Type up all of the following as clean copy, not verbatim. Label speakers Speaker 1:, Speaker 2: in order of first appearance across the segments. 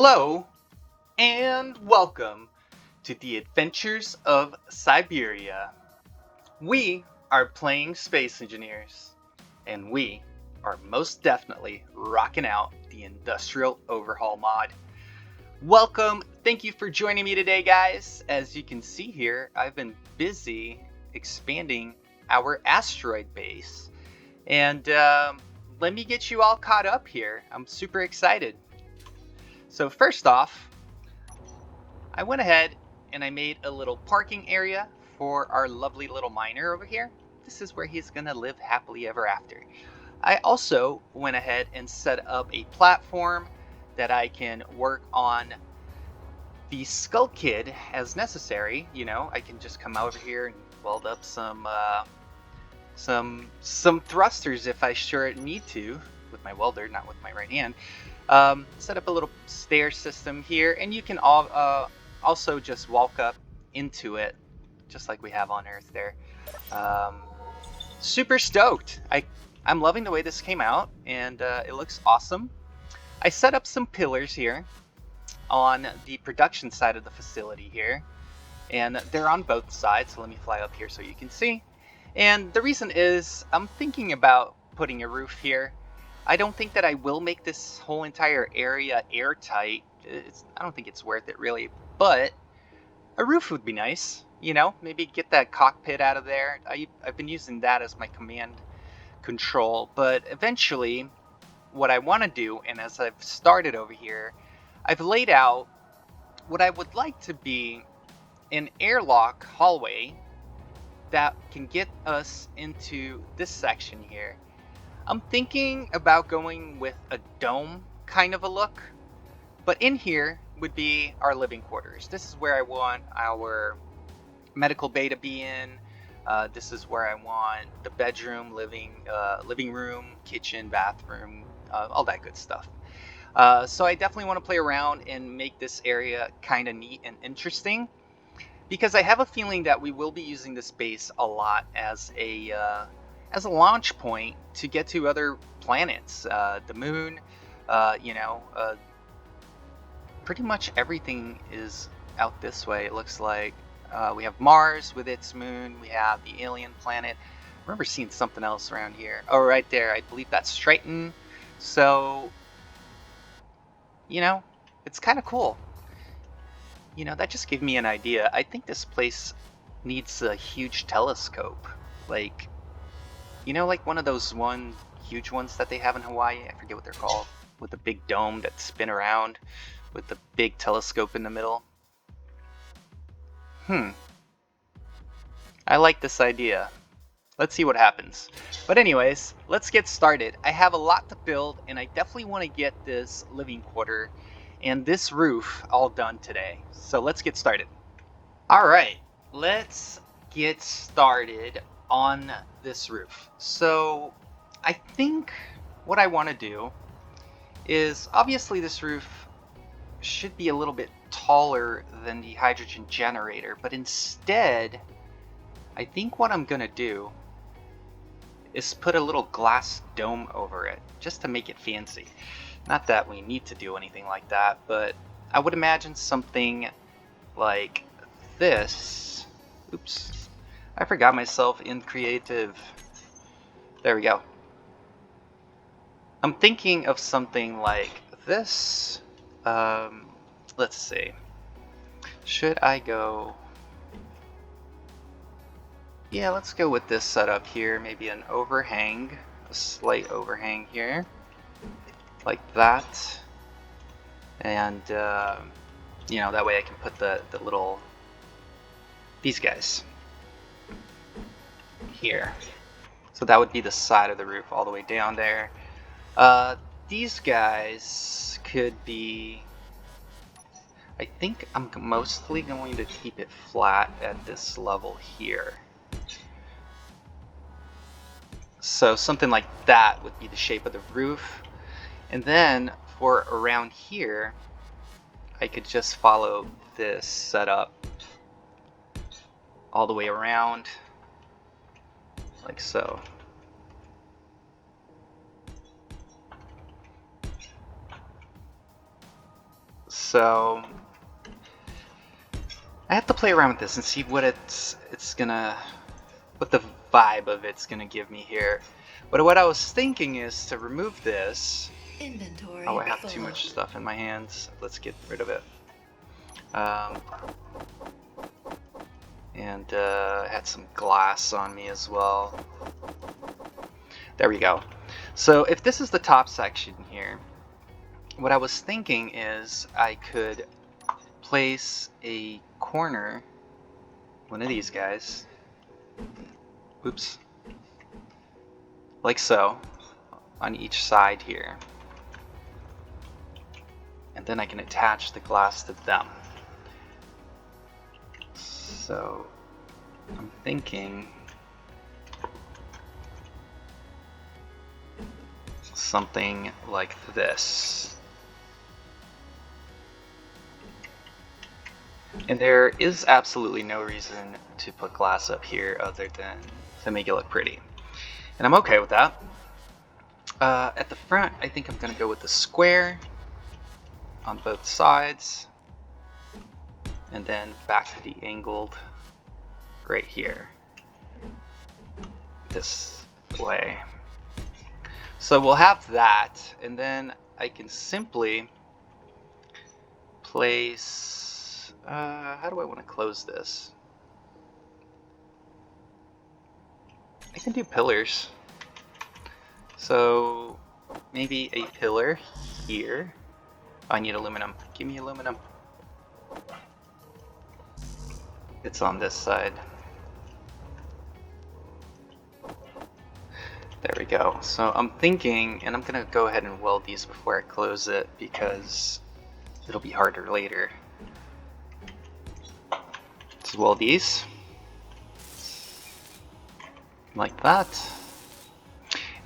Speaker 1: Hello and welcome to the Adventures of Siberia. We are playing space engineers, and we are most definitely rocking out the Industrial Overhaul Mod. Welcome, thank you for joining me today, guys. As you can see here, I've been busy expanding our asteroid base, and let me get you all caught up here. I'm super excited. So first off, I went ahead and I made a little parking area for our lovely little miner over here. This is where he's gonna live happily ever after. I also went ahead and set up a platform that I can work on the Skull Kid as necessary. You know, I can just come over here and weld up some thrusters if I sure need to with my welder, not with my right hand. Set up a little stair system here, and you can also just walk up into it, just like we have on Earth there. Super stoked. I'm loving the way this came out, and it looks awesome. I set up some pillars here on the production side of the facility here, and they're on both sides, so let me fly up here so you can see. And the reason is I'm thinking about putting a roof here. I don't think that I will make this whole entire area airtight. I don't think it's worth it really, but a roof would be nice. You know, maybe get that cockpit out of there. I've been using that as my command control, but eventually what I want to do, and as I've started over here, I've laid out what I would like to be an airlock hallway that can get us into this section here. I'm thinking about going with a dome kind of a look, but in here would be our living quarters. This is where I want our medical bay to be in. This is where I want the bedroom, living room, kitchen, bathroom, all that good stuff. So I definitely want to play around and make this area kind of neat and interesting, because I have a feeling that we will be using this base a lot as a launch point to get to other planets, the moon. Pretty much everything is out this way. It looks like we have Mars with its moon. We have the alien planet. I remember seeing something else around here. Oh, right there. I believe that's Triton. So, you know, it's kind of cool. You know, that just gave me an idea. I think this place needs a huge telescope. Like, you know, like one of those huge ones that they have in Hawaii. I forget what they're called. With the big dome that spin around with the big telescope in the middle. I like this idea. Let's see what happens. But anyways, let's get started. I have a lot to build, and I definitely want to get this living quarter and this roof all done today. So let's get started. All right, let's get started on this roof. So I think what I want to do is, obviously this roof should be a little bit taller than the hydrogen generator, but instead I think what I'm gonna do is put a little glass dome over it, just to make it fancy. Not that we need to do anything like that, but I would imagine something like this. Oops, I forgot myself in creative. There we go. I'm thinking of something like this. Let's see. Should I go? Yeah, let's go with this setup here. Maybe an overhang, a slight overhang here, like that. And, you know, that way I can put the these guys here. So that would be the side of the roof all the way down there. These guys could be, I think I'm mostly going to keep it flat at this level here. So something like that would be the shape of the roof. And then for around here, I could just follow this setup all the way around, like so. So I have to play around with this and see what what the vibe of it's gonna give me here. But what I was thinking is to remove this.
Speaker 2: Inventory.
Speaker 1: Oh, I have too much stuff in my hands. Let's get rid of it. And I had some glass on me as well. There we go. So if this is the top section here, what I was thinking is I could place a corner, one of these guys, oops, like so, on each side here. And then I can attach the glass to them. So I'm thinking something like this. And there is absolutely no reason to put glass up here other than to make it look pretty. And I'm okay with that. At the front, I think I'm gonna go with the square on both sides. And then back to the angled right here. This way. So we'll have that, and then I can simply place, how do I want to close this? I can do pillars. So maybe a pillar here. I need aluminum. Give me aluminum. It's on this side. There we go. So I'm thinking, and I'm gonna go ahead and weld these before I close it because it'll be harder later. Let's weld these. Like that.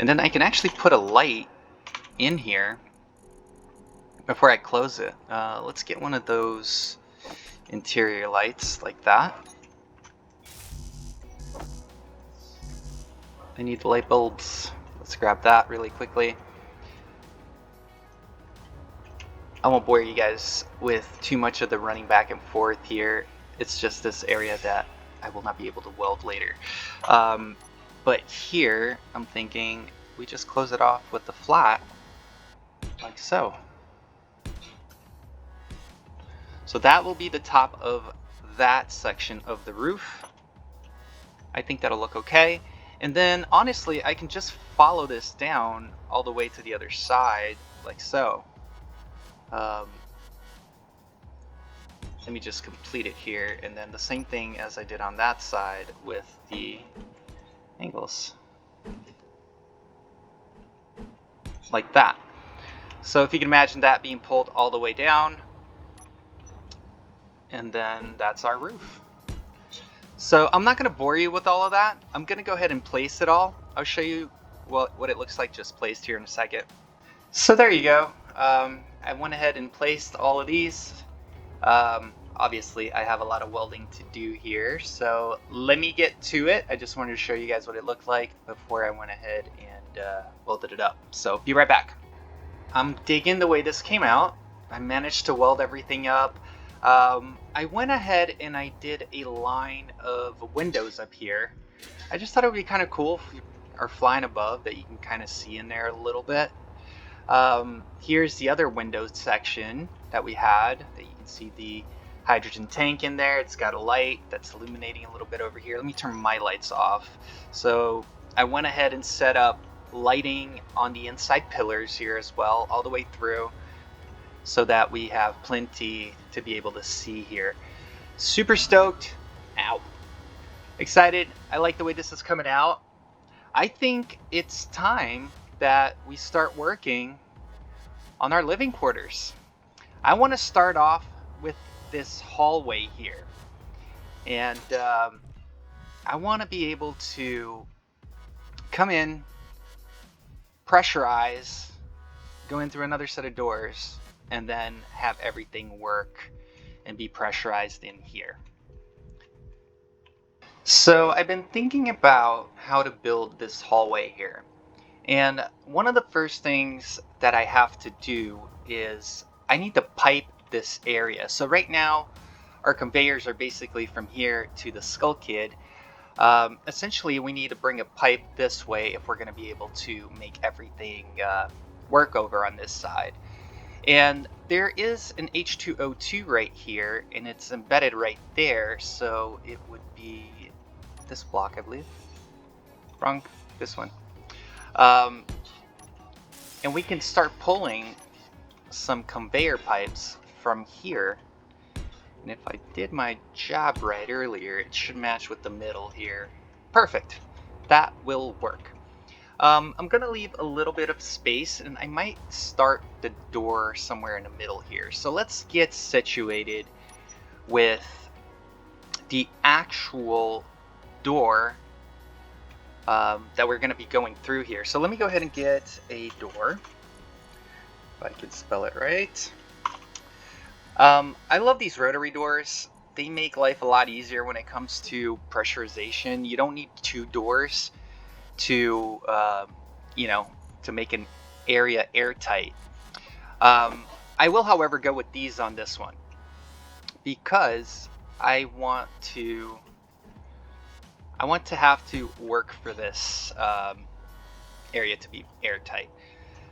Speaker 1: And then I can actually put a light in here before I close it. Let's get one of those interior lights like that. I need the light bulbs. Let's grab that really quickly. I won't bore you guys with too much of the running back and forth here. It's just this area that I will not be able to weld later. But here, I'm thinking we just close it off with the flat, like so. So that will be the top of that section of the roof. I think that'll look okay. And then honestly, I can just follow this down all the way to the other side, like so. Let me just complete it here, and then the same thing as I did on that side with the angles. Like that. So if you can imagine that being pulled all the way down, and then that's our roof. So I'm not going to bore you with all of that. I'm going to go ahead and place it all. I'll show you what it looks like just placed here in a second. So there you go. I went ahead and placed all of these. Obviously, I have a lot of welding to do here, so let me get to it. I just wanted to show you guys what it looked like before I went ahead and welded it up. So be right back. I'm digging the way this came out. I managed to weld everything up. I went ahead and I did a line of windows up here. I just thought it would be kind of cool if you are flying above that you can kind of see in there a little bit. Here's the other windows section that we had, that you can see the hydrogen tank in there. It's got a light that's illuminating a little bit over here. Let me turn my lights off. So I went ahead and set up lighting on the inside pillars here as well, all the way through, so that we have plenty to be able to see here. Super stoked. Ow. Excited. I like the way this is coming out. I think it's time that we start working on our living quarters. I want to start off with this hallway here. And I want to be able to come in, pressurize, go in through another set of doors, and then have everything work and be pressurized in here. So I've been thinking about how to build this hallway here. And one of the first things that I have to do is I need to pipe this area. So right now, our conveyors are basically from here to the Skull Kid. Essentially, we need to bring a pipe this way if we're going to be able to make everything work over on this side. And there is an H2O2 right here, and it's embedded right there, so it would be this block, I believe. Wrong, this one. And we can start pulling some conveyor pipes from here. And if I did my job right earlier, it should match with the middle here. Perfect. That will work. I'm going to leave a little bit of space, and I might start the door somewhere in the middle here. So let's get situated with the actual door that we're going to be going through here. So let me go ahead and get a door, if I can spell it right. I love these rotary doors. They make life a lot easier when it comes to pressurization. You don't need two doors to, to make an area airtight. I will, however, go with these on this one because I want to have to work for this area to be airtight.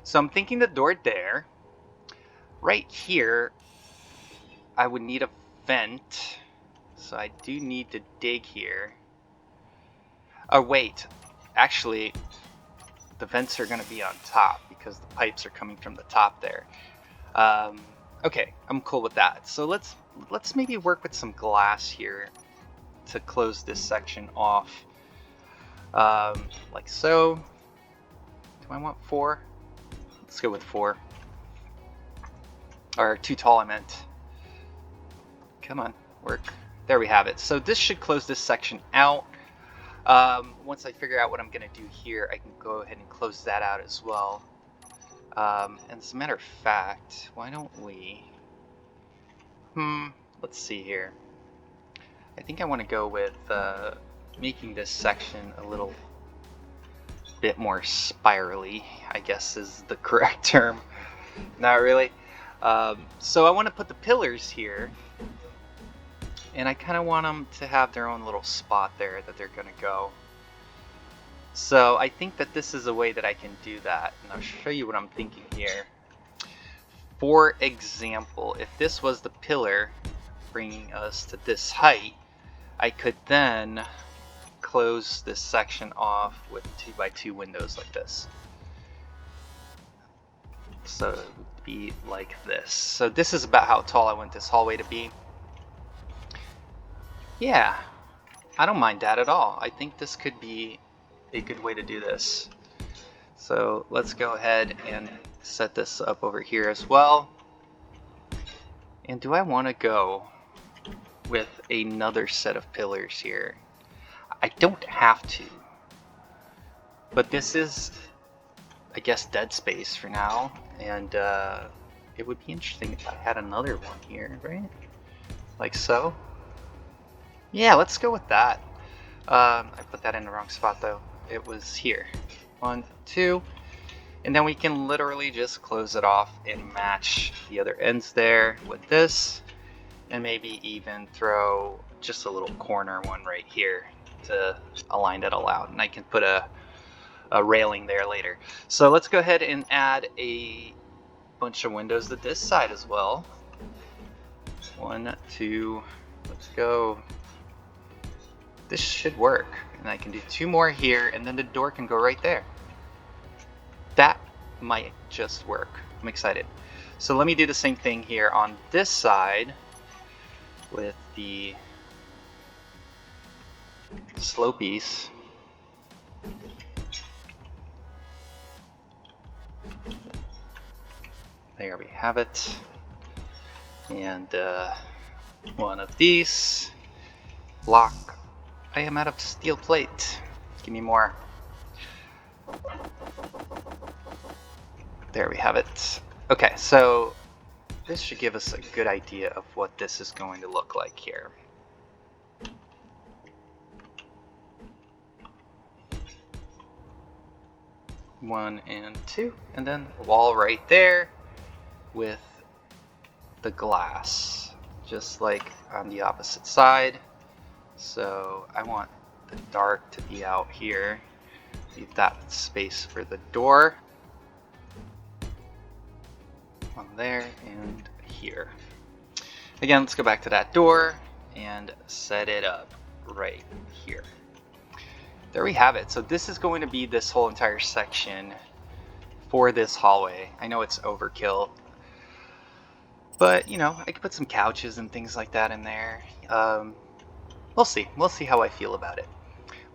Speaker 1: So I'm thinking the door there. Right here, I would need a vent. So I do need to dig here. Oh, wait. Actually, the vents are going to be on top because the pipes are coming from the top there. Okay, I'm cool with that. So let's maybe work with some glass here to close this section off. Like so. Do I want 4? Let's go with 4. Or too tall, I meant. Come on, work. There we have it. So this should close this section out. Once I figure out what I'm going to do here, I can go ahead and close that out as well. And as a matter of fact, why don't we... let's see here. I think I want to go with making this section a little bit more spirally, I guess is the correct term. Not really. So I want to put the pillars here, and I kind of want them to have their own little spot there that they're going to go. So I think that this is a way that I can do that, and I'll show you what I'm thinking here. For example, if this was the pillar bringing us to this height, I could then close this section off with 2x2 windows like this. So it would be like this. So this is about how tall I want this hallway to be. Yeah, I don't mind that at all. I think this could be a good way to do this. So let's go ahead and set this up over here as well. And do I want to go with another set of pillars here? I don't have to, but this is, I guess, dead space for now, and it would be interesting if I had another one here, right? Like so. Yeah, let's go with that. I put that in the wrong spot though. It was here. 1, 2, and then we can literally just close it off and match the other ends there with this, and maybe even throw just a little corner one right here to align it all out, and I can put a railing there later. So let's go ahead and add a bunch of windows to this side as well. 1, 2, let's go. This should work, and I can do 2 more here, and then the door can go right there. That might just work. I'm excited. So let me do the same thing here on this side with the slow piece. There we have it. And one of these. Block. I am out of steel plate. Give me more. There we have it. Okay, so this should give us a good idea of what this is going to look like here. One and two, and then a wall right there with the glass, just like on the opposite side. So I want the dark to be out here. Leave that space for the door. One there and here. Again, let's go back to that door and set it up right here. There we have it. So this is going to be this whole entire section for this hallway. I know it's overkill, but you know, I could put some couches and things like that in there. We'll see. We'll see how I feel about it.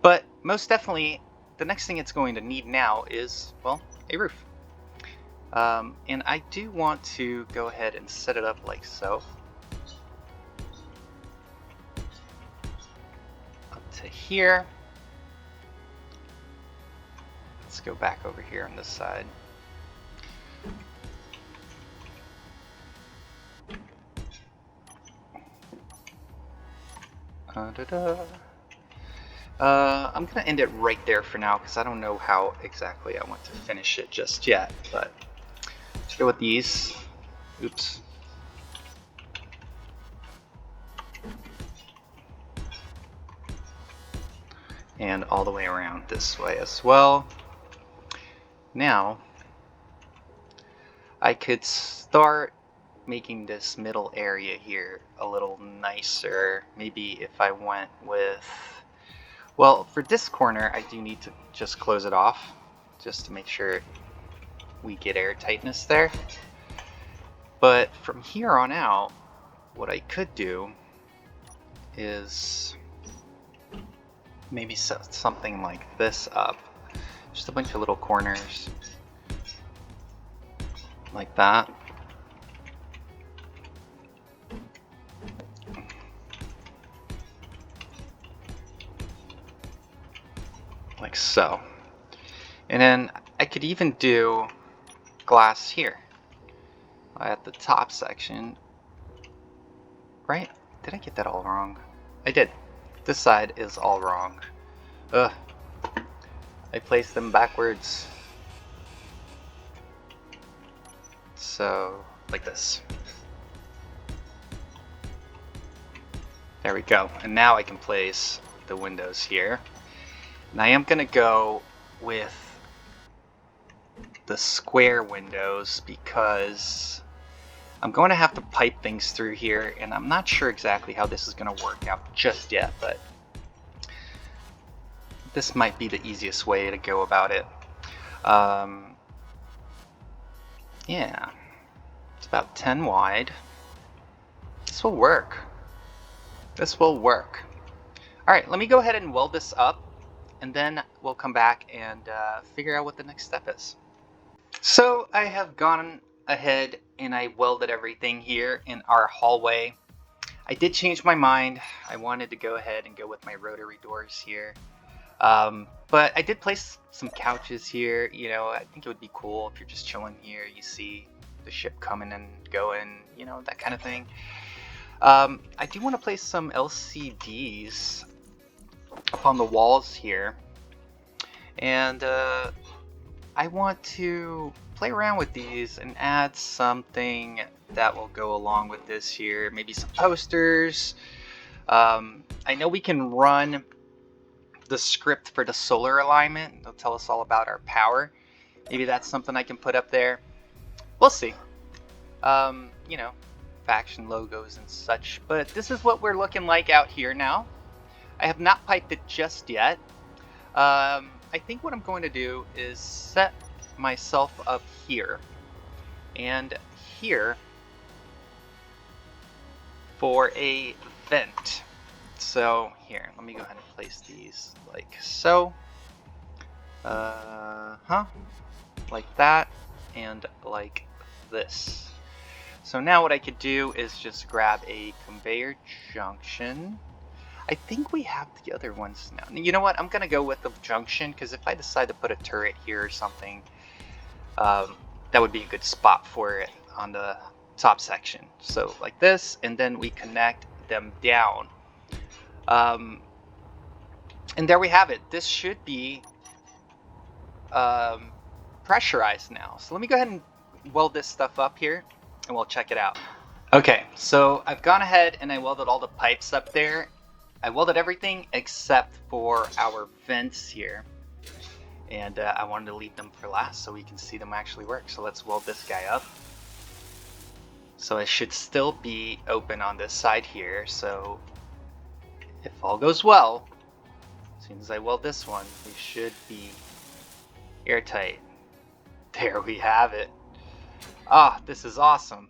Speaker 1: But most definitely, the next thing it's going to need now is, well, a roof. And I do want to go ahead and set it up like so. Up to here. Let's go back over here on this side. I'm gonna end it right there for now because I don't know how exactly I want to finish it just yet, but let's go with these. Oops. And all the way around this way as well. Now I could start making this middle area here a little nicer. Maybe if I went with, well, for this corner I do need to just close it off just to make sure we get air tightness there. But from here on out, what I could do is maybe set something like this up. Just a bunch of little corners like that. Like so. And then I could even do glass here at the top section. Right? Did I get that all wrong? I did. This side is all wrong. Ugh. I placed them backwards. So, like this. There we go. And now I can place the windows here. And I am going to go with the square windows because I'm going to have to pipe things through here, and I'm not sure exactly how this is going to work out just yet, but this might be the easiest way to go about it. Yeah, it's about 10 wide. This will work. This will work. All right, let me go ahead and weld this up, and then we'll come back and figure out what the next step is. So I have gone ahead and I welded everything here in our hallway. I did change my mind. I wanted to go ahead and go with my rotary doors here. But I did place some couches here. You know, I think it would be cool if you're just chilling here. You see the ship coming and going, you know, that kind of thing. I do want to place some LCDs up on the walls here. And I want to play around with these and add something that will go along with this here. Maybe some posters. I know we can run the script for the solar alignment. It'll tell us all about our power. Maybe that's something I can put up there. We'll see. You know, faction logos and such. But this is what we're looking like out here now. I have not piped it just yet. I think what I'm going to do is set myself up here and here for a vent. So here, let me go ahead and place these like so. Like that and like this. So now what I could do is just grab a conveyor junction. I think we have the other ones now. You know what? I'm going to go with the junction because if I decide to put a turret here or something, that would be a good spot for it on the top section. So like this, and then we connect them down. And there we have it. This should be pressurized now. So let me go ahead and weld this stuff up here and we'll check it out. Okay, so I've gone ahead and I welded all the pipes up there. I welded everything except for our vents here. And I wanted to leave them for last so we can see them actually work. So let's weld this guy up. So it should still be open on this side here. So if all goes well, as soon as I weld this one, we should be airtight. There we have it. Ah, this is awesome.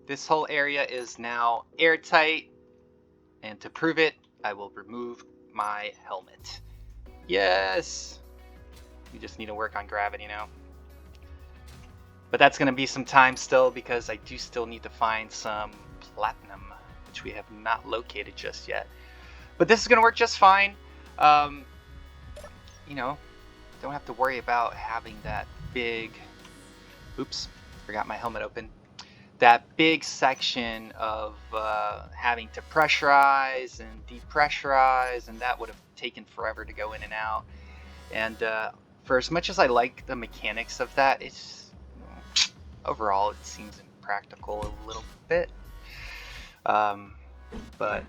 Speaker 1: This whole area is now airtight. And to prove it, I will remove my helmet. Yes! We just need to work on gravity now. But that's going to be some time still because I do still need to find some platinum, which we have not located just yet. But this is going to work just fine. You know, don't have to worry about having that big... Oops, forgot my helmet open. That big section of having to pressurize and depressurize, and that would have taken forever to go in and out. And for as much as I like the mechanics of that, it's overall it seems impractical a little bit. But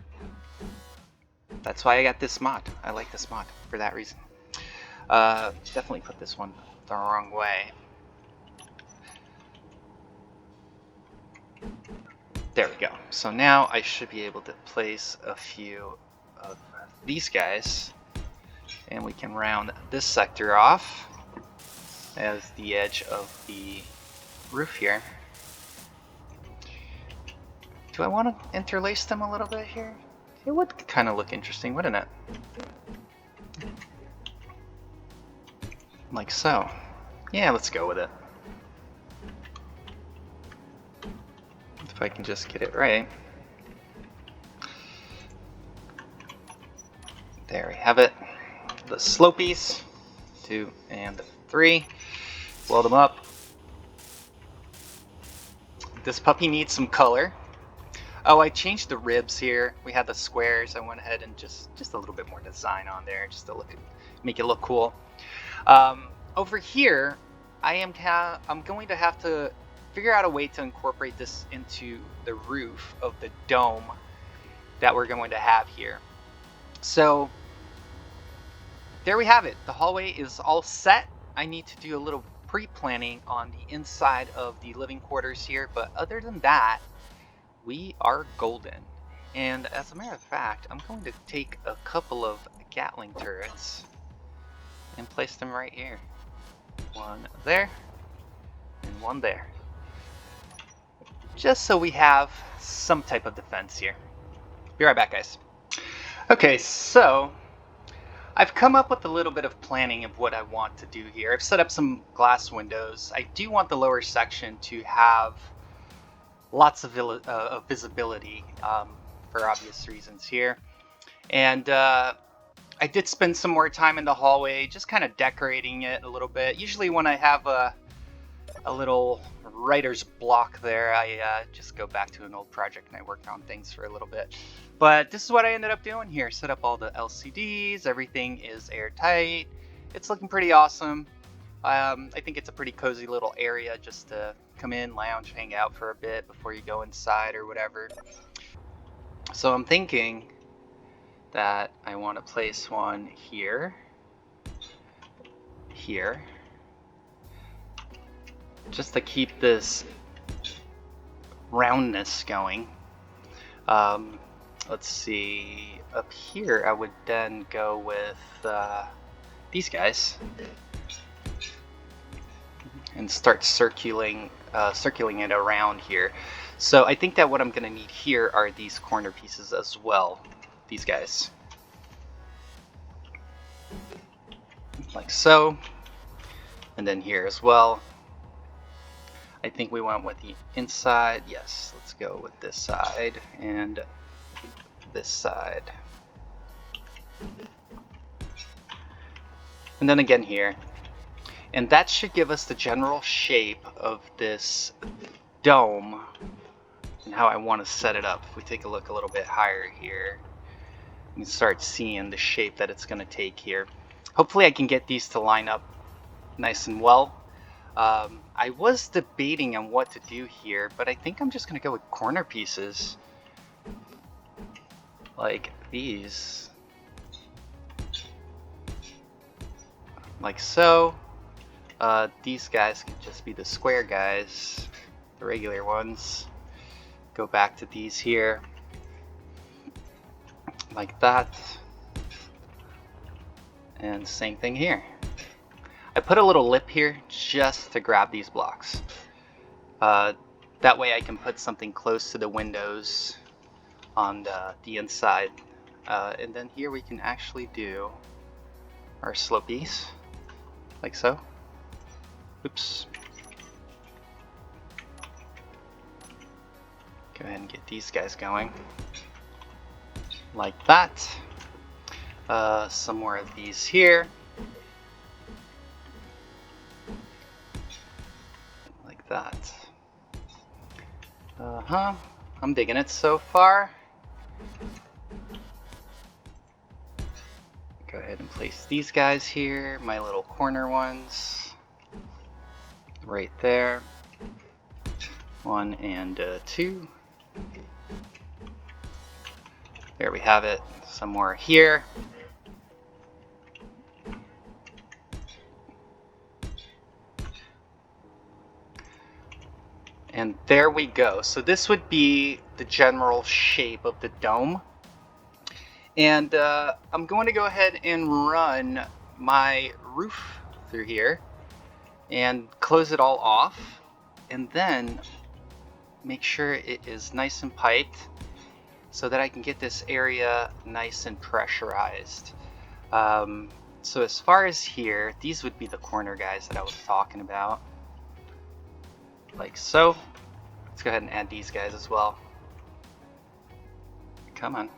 Speaker 1: that's why I got this mod. I like this mod for that reason. Definitely put this one the wrong way. There we go. So now I should be able to place a few of these guys, and we can round this sector off as the edge of the roof here. Do I want to interlace them a little bit here? It would kind of look interesting, wouldn't it? Like so. Yeah, let's go with it. If I can just get it right. There we have it. The slopies, 2 and 3. Weld them up. This puppy needs some color. Oh, I changed the ribs here. We had the squares. I went ahead and just a little bit more design on there, just to make it look cool. Over here, I'm going to have to figure out a way to incorporate this into the roof of the dome that we're going to have here. So there we have it. The hallway is all set. I need to do a little pre-planning on the inside of the living quarters here, but other than that, we are golden. And as a matter of fact, I'm going to take a couple of Gatling turrets and place them right here. One there and one there. Just so we have some type of defense here. Be right back, guys. Okay, so I've come up with a little bit of planning of what I want to do here. I've set up some glass windows. I do want the lower section to have lots of visibility for obvious reasons here. And I did spend some more time in the hallway just kind of decorating it a little bit. Usually when I have a little writer's block there, I just go back to an old project and I work on things for a little bit. But this is what I ended up doing here. Set up all the LCDs, everything is airtight. It's looking pretty awesome. I think it's a pretty cozy little area just to come in, lounge, hang out for a bit before you go inside or whatever. So I'm thinking that I want to place one here, here, just to keep this roundness going. Let's see, up here I would then go with these guys and start circulating it around here. So I think that what I'm going to need here are these corner pieces as well, these guys, like so, and then here as well. I think we went with the inside. Yes, let's go with this side and this side. And then again here. And that should give us the general shape of this dome and how I want to set it up. If we take a look a little bit higher here, you can start seeing the shape that it's going to take here. Hopefully I can get these to line up nice and well. I was debating on what to do here, but I think I'm just gonna go with corner pieces. Like these. Like so. These guys can just be the square guys, the regular ones. Go back to these here. Like that. And same thing here. I put a little lip here just to grab these blocks. That way I can put something close to the windows on the inside. And then here we can actually do our slopies, like so. Oops. Go ahead and get these guys going, like that. Some more of these here. Like that. I'm digging it so far. Go ahead and place these guys here, my little corner ones. Right there. 1 and 2. There we have it. Some more here. And there we go. So this would be the general shape of the dome. And I'm going to go ahead and run my roof through here and close it all off, and then make sure it is nice and piped so that I can get this area nice and pressurized. So as far as here, these would be the corner guys that I was talking about. Like so. Let's go ahead and add these guys as well. Come on.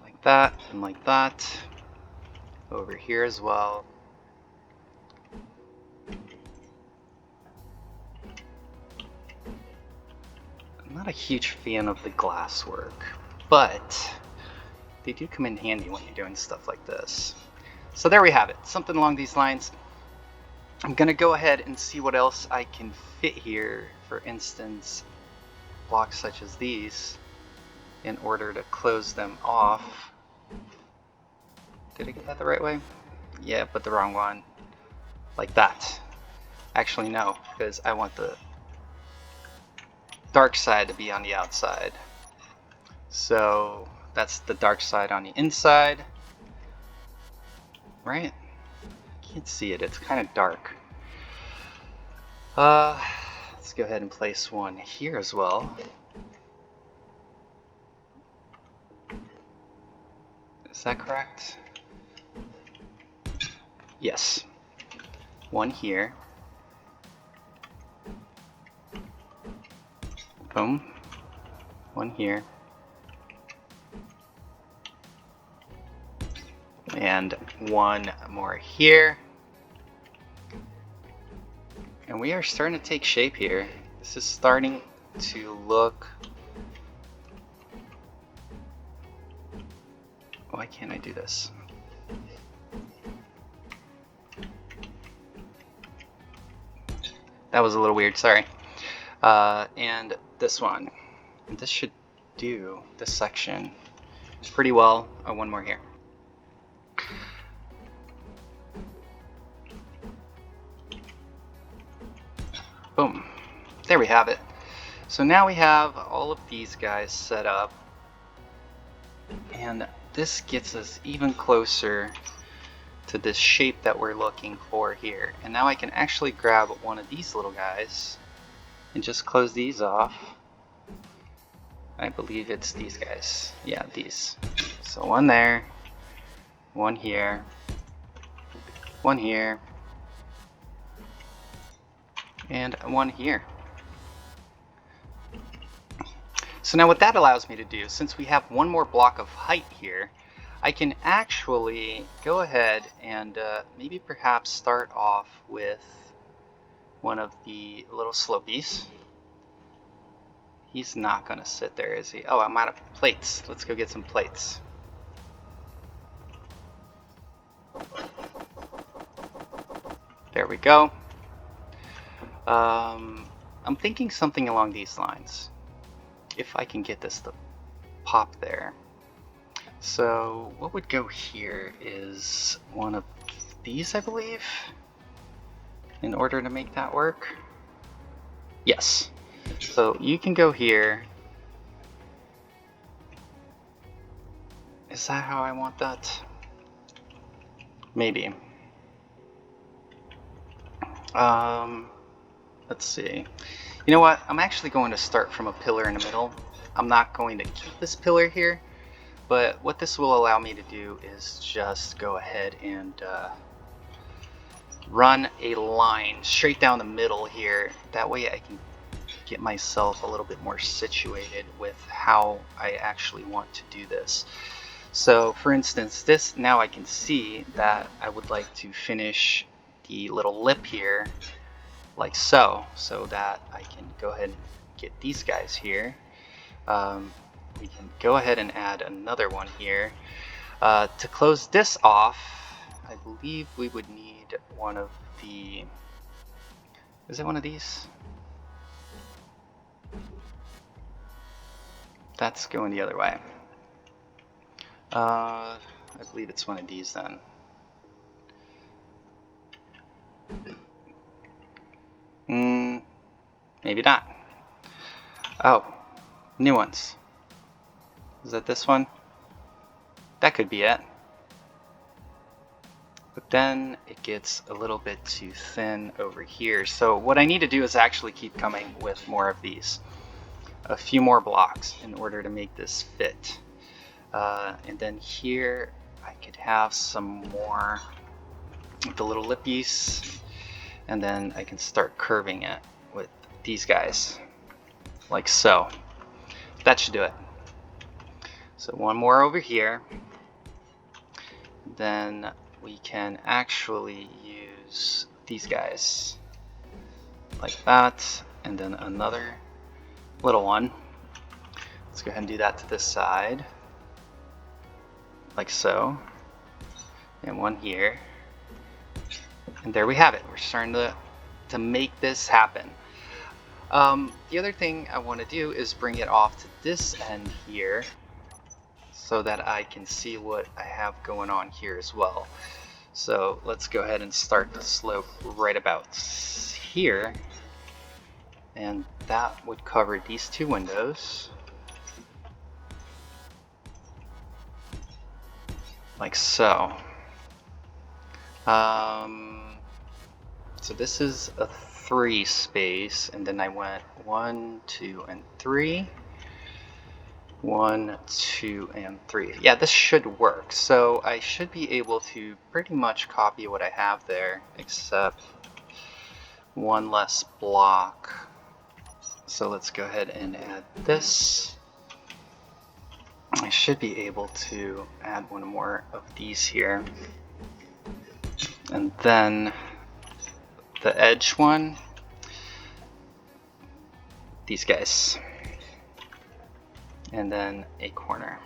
Speaker 1: Like that and like that. Over here as well. I'm not a huge fan of the glass work, but they do come in handy when you're doing stuff like this. So there we have it, something along these lines. I'm gonna go ahead and see what else I can fit here. For instance, blocks such as these, in order to close them off. Did I get that the right way? Yeah, but the wrong one. Like that. Actually, no, because I want the dark side to be on the outside. So that's the dark side on the inside. Right? Can't see it, it's kind of dark. Let's go ahead and place one here as well. Is that correct? Yes. One here. Boom. One here. And one more here. And we are starting to take shape here. This is starting to look... Why can't I do this? That was a little weird, sorry. And this one. This should do this section pretty well. Oh, one more here. Boom. There we have it. So now we have all of these guys set up. And this gets us even closer to this shape that we're looking for here. And now I can actually grab one of these little guys and just close these off. I believe it's these guys. Yeah, these. So one there, one here, one here, and one here. So now what that allows me to do, since we have one more block of height here, I can actually go ahead and maybe perhaps start off with one of the little slopies. He's not gonna sit there, is he? Oh, I'm out of plates. Let's go get some plates. we go. I'm thinking something along these lines. If I can get this to pop there. So what would go here is one of these, I believe, in order to make that work. Yes. So you can go here. Is that how I want that? Maybe. Let's see. You know what? I'm actually going to start from a pillar in the middle. I'm not going to keep this pillar here, but what this will allow me to do is just go ahead and run a line straight down the middle here. That way I can get myself a little bit more situated with how I actually want to do this. So for instance, this, now I can see that I would like to finish the little lip here like so that I can go ahead and get these guys here. We can go ahead and add another one here. To close this off, I believe we would need one of the, is it one of these? That's going the other way. I believe it's one of these then. Maybe not. Oh, new ones. Is that this one? That could be it. But then it gets a little bit too thin over here. So what I need to do is actually keep coming with more of these. A few more blocks in order to make this fit. And then here I could have some more of the little lippies. And then I can start curving it with these guys. Like so. That should do it. So one more over here. Then we can actually use these guys like that, and then another little one. Let's go ahead and do that to this side, like so, and one here, and there we have it. We're starting to make this happen. The other thing I want to do is bring it off to this end here so that I can see what I have going on here as well. So let's go ahead and start the slope right about here, and that would cover these two windows like so. So this is a 3 space, and then I went 1, 2, and 3. 1, 2, and 3. Yeah, this should work. So I should be able to pretty much copy what I have there, except one less block. So let's go ahead and add this. I should be able to add one more of these here. And then the edge one, these guys. And then a corner.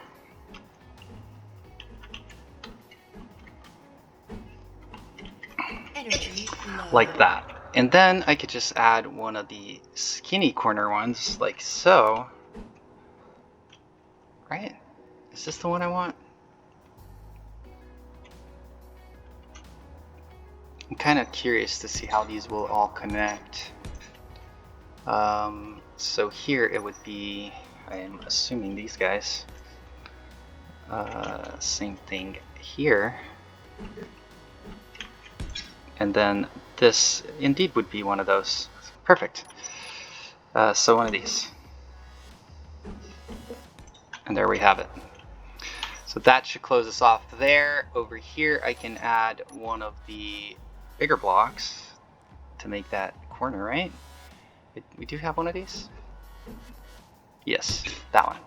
Speaker 1: Like that. And then I could just add one of the skinny corner ones, like so. Right? Is this the one I want? I'm kind of curious to see how these will all connect. So here it would be, I'm assuming these guys. Same thing here. And then this indeed would be one of those. Perfect. So one of these. And there we have it. So that should close us off there. Over here I can add one of the bigger blocks to make that corner, right? We do have one of these? Yes, that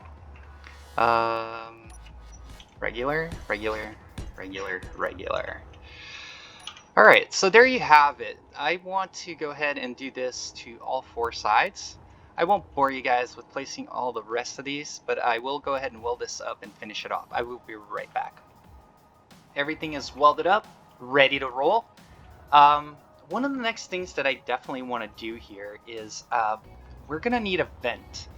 Speaker 1: one. Regular, regular, regular, regular. Alright, so there you have it. I want to go ahead and do this to all 4 sides. I won't bore you guys with placing all the rest of these, but I will go ahead and weld this up and finish it off. I will be right back. Everything is welded up, ready to roll. one of the next things that I definitely want to do here is we're going to need a vent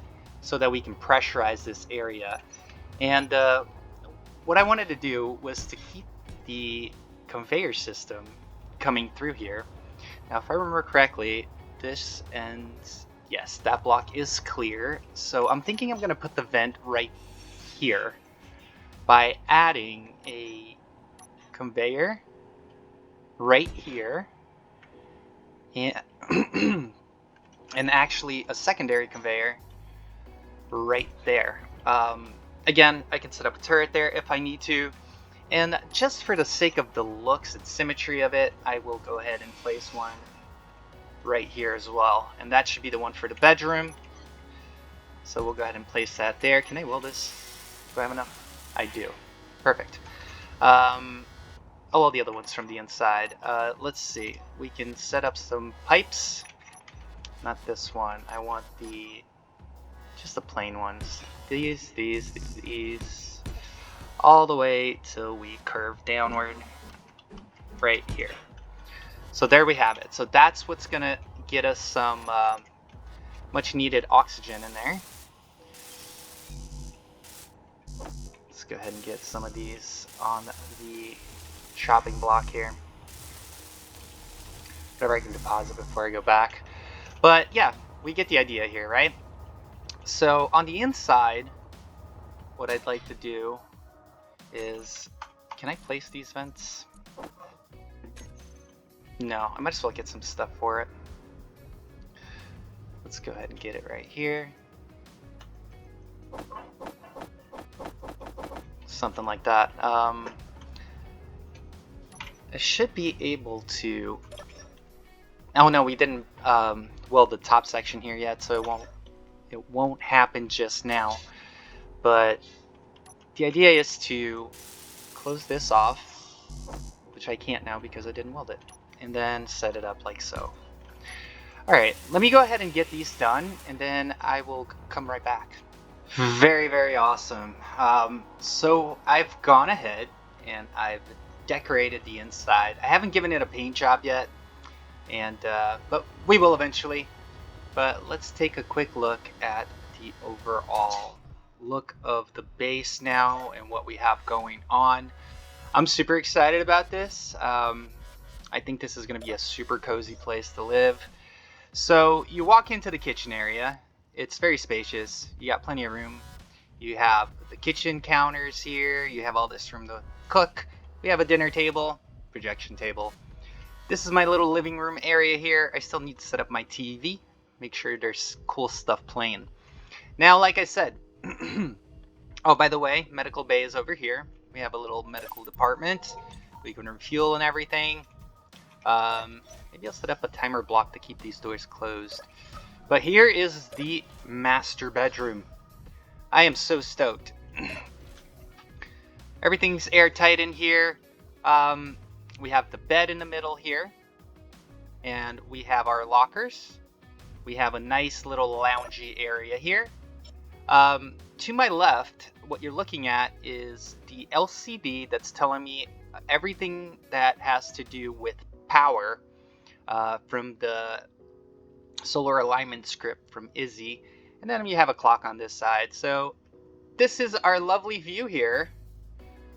Speaker 1: so that we can pressurize this area. And what I wanted to do was to keep the conveyor system coming through here. Now, if I remember correctly, this ends... Yes, that block is clear. So I'm thinking I'm going to put the vent right here by adding a conveyor right here. And, and actually a secondary conveyor right there. Again, I can set up a turret there if I need to. And just for the sake of the looks and symmetry of it, I will go ahead and place one right here as well. And that should be the one for the bedroom. So we'll go ahead and place that there. Can I weld this? Do I have enough? I do. Perfect. All the other ones from the inside. Let's see. We can set up some pipes. Not this one. I want just the plain ones. These. All the way till we curve downward right here. So there we have it. So that's what's going to get us some much needed oxygen in there. Let's go ahead and get some of these on the chopping block here. Whatever I can deposit before I go back. But yeah, we get the idea here, right? So on the inside, what I'd like to do is, can I place these vents? No, I might as well get some stuff for it. Let's go ahead and get it right here. Something like that. I should be able to... Oh no, we didn't weld the top section here yet, so it won't happen just now. But the idea is to close this off, which I can't now because I didn't weld it, and then set it up like so. Alright, let me go ahead and get these done, and then I will come right back. Very, very awesome. So I've gone ahead and I've decorated the inside. I haven't given it a paint job yet, and but we will eventually. But let's take a quick look at the overall look of the base now and what we have going on. I'm super excited about this. I think this is going to be a super cozy place to live. So you walk into the kitchen area. It's very spacious. You got plenty of room. You have the kitchen counters here. You have all this room to cook. We have a dinner table, projection table. This is my little living room area here. I still need to set up my TV. Make sure there's cool stuff playing. Now, like I said, oh, by the way, medical bay is over here. We have a little medical department. We can refuel and everything. Maybe I'll set up a timer block to keep these doors closed. But here is the master bedroom. I am so stoked. Everything's airtight in here. We have the bed in the middle here. And we have our lockers. We have a nice little loungy area here. To my left, what you're looking at is the LCD that's telling me everything that has to do with power from the solar alignment script from Izzy. And then you have a clock on this side. So this is our lovely view here,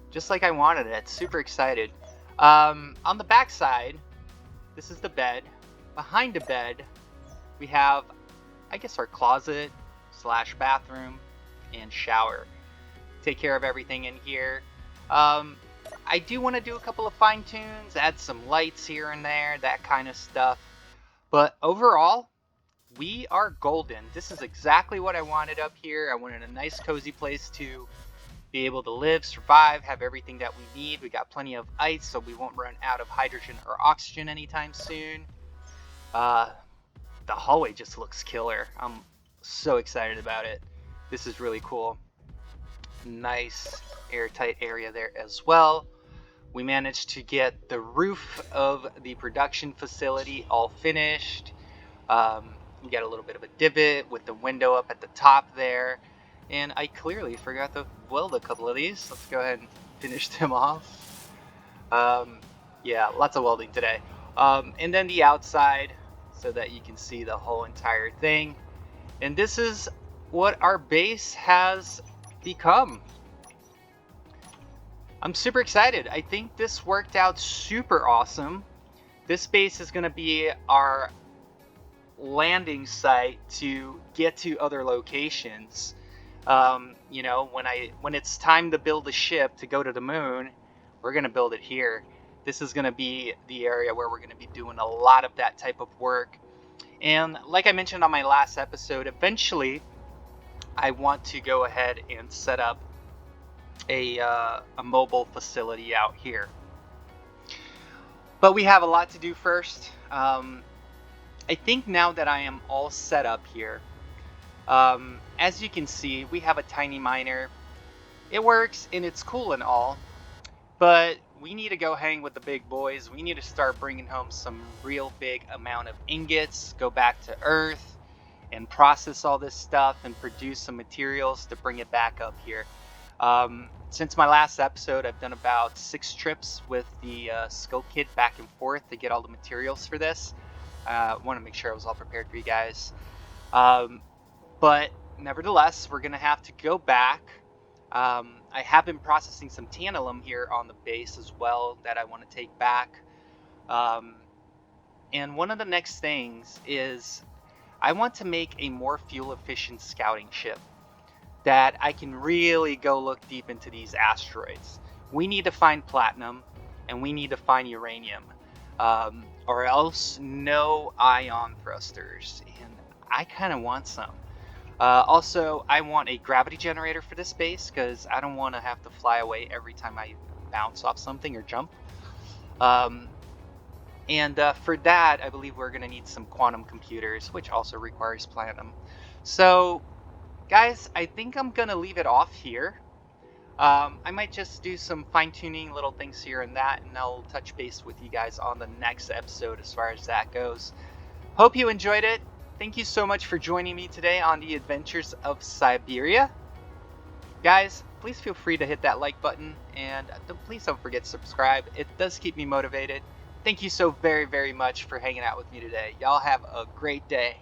Speaker 1: just like I wanted it. Super excited. On the back side, this is the bed. Behind the bed, we have, I guess, our closet / bathroom and shower. Take care of everything in here. I do want to do a couple of fine tunes, add some lights here and there, that kind of stuff. But overall, we are golden. This is exactly what I wanted up here. I wanted a nice cozy place to be able to live, survive, have everything that we need. We got plenty of ice, so we won't run out of hydrogen or oxygen anytime soon. The hallway just looks killer. I'm so excited about it. This is really cool. Nice airtight area there as well. We managed to get the roof of the production facility all finished. We got a little bit of a divot with the window up at the top there. And I clearly forgot to weld a couple of these. Let's go ahead and finish them off. Yeah, lots of welding today. And then the outside so that you can see the whole entire thing. And this is what our base has become. I'm super excited. I think this worked out super awesome. This base is going to be our landing site to get to other locations. You know, when it's time to build a ship to go to the moon, we're going to build it here. This is going to be the area where we're going to be doing a lot of that type of work. And like I mentioned on my last episode, eventually I want to go ahead and set up a mobile facility out here. But we have a lot to do first. I think now that I am all set up here, as you can see, we have a tiny miner. It works and it's cool and all, but we need to go hang with the big boys. We need to start bringing home some real big amount of ingots, go back to Earth, and process all this stuff and produce some materials to bring it back up here. Since my last episode, I've done about 6 trips with the scope kit back and forth to get all the materials for this. I want to make sure I was all prepared for you guys. But nevertheless, we're going to have to go back. I have been processing some tantalum here on the base as well that I want to take back. And one of the next things is I want to make a more fuel efficient scouting ship that I can really go look deep into these asteroids. We need to find platinum and we need to find uranium, or else no ion thrusters, and I kind of want some. Also, I want a gravity generator for this base because I don't want to have to fly away every time I bounce off something or jump. And for that, I believe we're going to need some quantum computers, which also requires platinum. So, guys, I think I'm going to leave it off here. I might just do some fine-tuning little things here and that, and I'll touch base with you guys on the next episode as far as that goes. Hope you enjoyed it. Thank you so much for joining me today on the Adventures of Syberiah. Guys, please feel free to hit that like button, and please don't forget to subscribe. It does keep me motivated. Thank you so very, very much for hanging out with me today. Y'all have a great day.